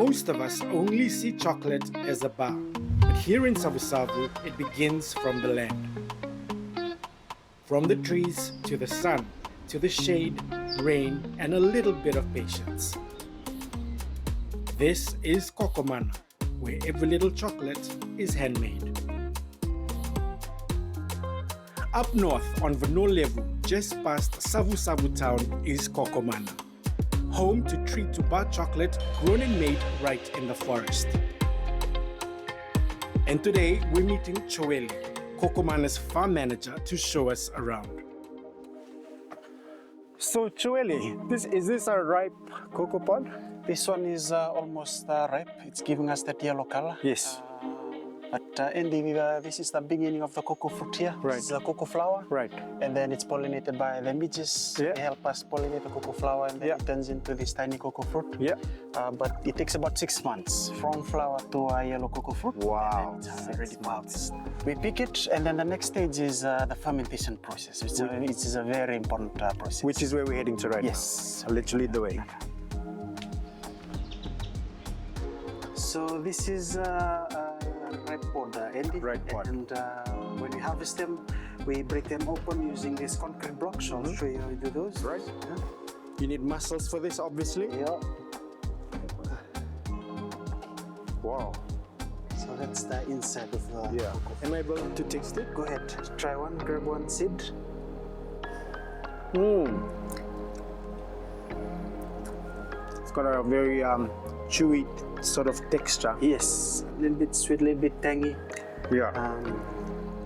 Most of us only see chocolate as a bar, but here in Savusavu, it begins from the land. From the trees to the sun, to the shade, rain, and a little bit of patience. This is Kokomana, where every little chocolate is handmade. Up north on Vanua Levu, just past Savusavu town, is Kokomana, home to tree-to-bar chocolate grown and made right in the forest. And today we're meeting Choeli, Kokomana's farm manager, to show us around. So Choeli, is this a ripe cocoa pod? This one is almost ripe. It's giving us that yellow color. Yes. But Andy, this is the beginning of the cocoa fruit here. Right. This is the cocoa flower. Right. And then it's pollinated by the midges. Yeah. They help us pollinate the cocoa flower, and then it turns into this tiny cocoa fruit. Yeah. But it takes about 6 months from flower to a yellow cocoa fruit. Wow. And then it's ready to harvest. We pick it, and then the next stage is the fermentation process, which is a very important process. Which is where we're heading to right now. Yes. I'll let you lead the way. So this is ripe pod, Andy. Ripe pod. And when we harvest them, we break them open using these concrete blocks. I'll show you how we do those. Right. You need muscles for this, obviously. Yeah. Wow. So that's the inside of the cocoa. Am I able to taste it? Go ahead, try one, grab one seed. It's got a very chewy sort of texture. Yes, a little bit sweet, a little bit tangy. Yeah.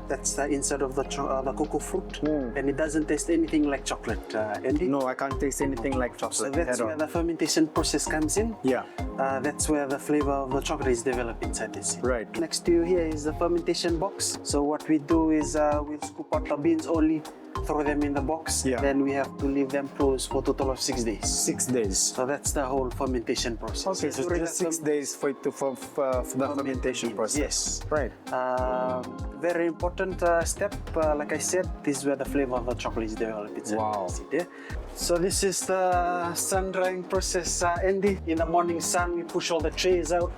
That's the inside of the cocoa fruit, and it doesn't taste anything like chocolate, Andy. No, I can't taste anything like chocolate. So that's where the fermentation process comes in. Yeah. That's where the flavor of the chocolate is developed inside this. Right. Next to you here is the fermentation box. So what we do is we'll scoop out the beans only, throw them in the box. Yeah. Then we have to leave them closed for a total of 6 days. 6 days. So that's the whole fermentation process. Okay, so during just the 6 days for the fermentation process. Yes. Right. Very important step. Like I said, this is where the flavor of the chocolate is developed. It's Wow. So this is the sun drying process, Andy. In the morning sun, we push all the trays out.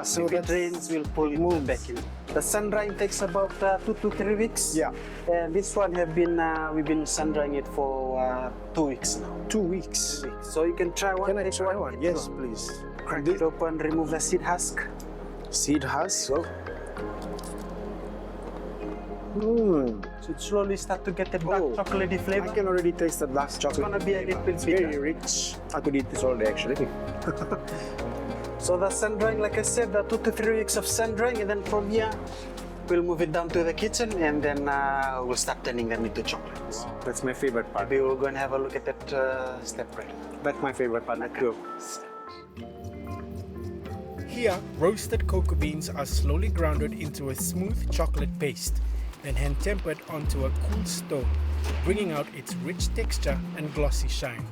So if it rains, we'll pull it back in. The sun drying takes about 2 to 3 weeks. Yeah. And this one we've been sun drying it for 2 weeks now. 2 weeks. So you can try one. Can I try one? Yes, please. Crack it open, remove the seed husk. Seed husk. So it slowly start to get a dark chocolatey flavor. I can already taste the dark chocolate. It's gonna be a little bit very rich. I could eat this all day actually. So the sun drying, like I said, 2 to 3 weeks of sun drying, and then from here we'll move it down to the kitchen, and then we'll start turning them into chocolates. Wow. That's my favorite part. Maybe we're going to have a look at that step right. That's my favorite part too. Here, roasted cocoa beans are slowly grounded into a smooth chocolate paste, then hand tempered onto a cool stone, bringing out its rich texture and glossy shine.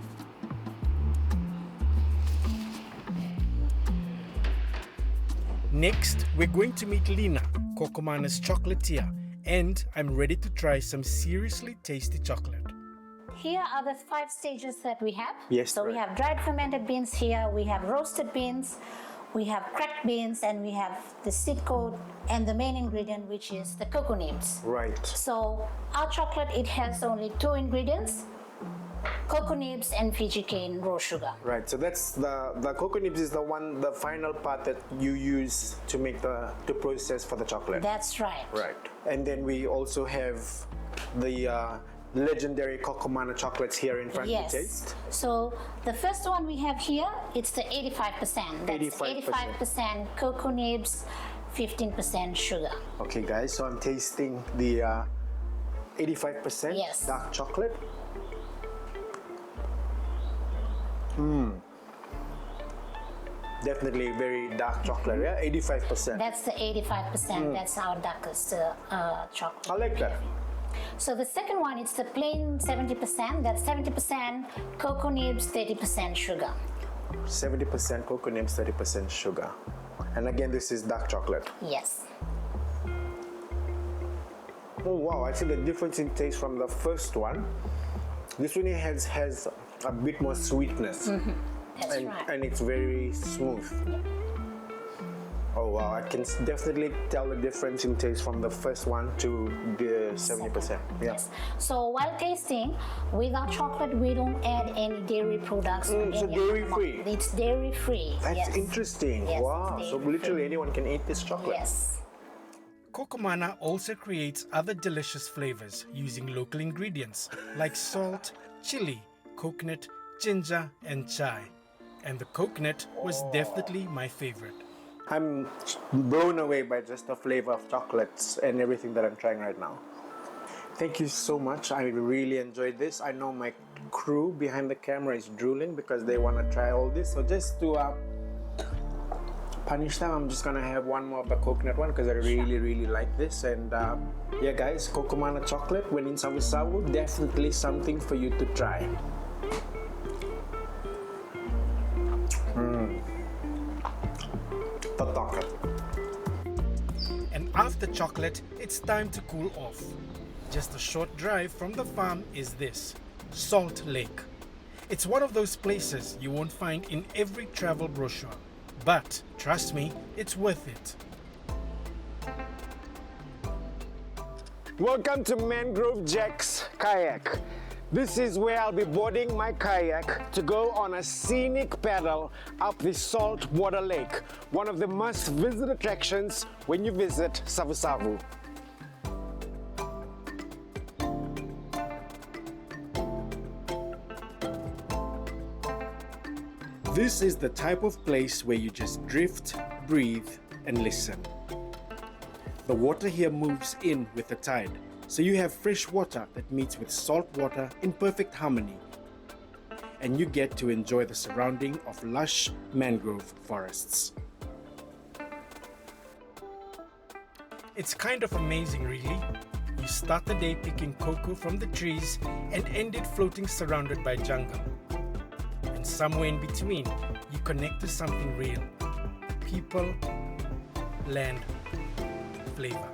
Next, we're going to meet Lina, Kokomana's chocolatier, and I'm ready to try some seriously tasty chocolate. Here are the 5 stages that we have. Yes, So right. we have dried fermented beans here, we have roasted beans, we have cracked beans, and we have the seed coat and the main ingredient, which is the cocoa nibs. Right. So our chocolate, it has only 2 ingredients, cocoa nibs and Fiji cane raw sugar. Right. So that's the cocoa nibs is the final part that you use to make the process for the chocolate. That's right. Right. And then we also have the legendary Kokomana chocolates here in front Yes. to taste. So the first one we have here, it's the 85%. That's 85% cocoa nibs, 15% sugar. Okay, guys. So I'm tasting the 85% Yes. dark chocolate. Definitely very dark chocolate. Yeah, 85%. That's the 85%. That's our darkest chocolate. I like that. So the second one, it's the plain 70%. That's 70% cocoa nibs, 30% sugar. 70% cocoa nibs, 30% sugar. And again, this is dark chocolate. Yes. Oh wow, I see the difference in taste from the first one. This one has a bit more sweetness. That's right. And it's very smooth. Oh wow, I can definitely tell the difference in taste from the first one to the 70%. Yeah. Yes. So while tasting, with our chocolate, we don't add any dairy products. Or so any dairy-free? It's dairy-free. That's yes. interesting. Yes, Wow. it's So dairy-free. literally anyone can eat this chocolate. Yes. Kokomana also creates other delicious flavors using local ingredients like salt, chili, coconut, ginger, and chai. And the coconut was definitely my favorite. I'm blown away by just the flavor of chocolates and everything that I'm trying right now. Thank you so much. I really enjoyed this. I know my crew behind the camera is drooling because they want to try all this. So just to punish them, I'm just gonna have one more of the coconut one because I really like this. And yeah guys, Kokomana chocolate when in Savusavu, definitely something for you to try. Tatak. And after chocolate, it's time to cool off. Just a short drive from the farm is this, Salt Lake. It's one of those places you won't find in every travel brochure. But trust me, it's worth it. Welcome to Mangrove Jack's Kayak. This is where I'll be boarding my kayak to go on a scenic paddle up the saltwater lake, one of the must-visit attractions when you visit Savusavu. This is the type of place where you just drift, breathe, and listen. The water here moves in with the tide, so you have fresh water that meets with salt water in perfect harmony. And you get to enjoy the surrounding of lush mangrove forests. It's kind of amazing, really. You start the day picking cocoa from the trees and end it floating surrounded by jungle. And somewhere in between, you connect to something real. People, land, flavor.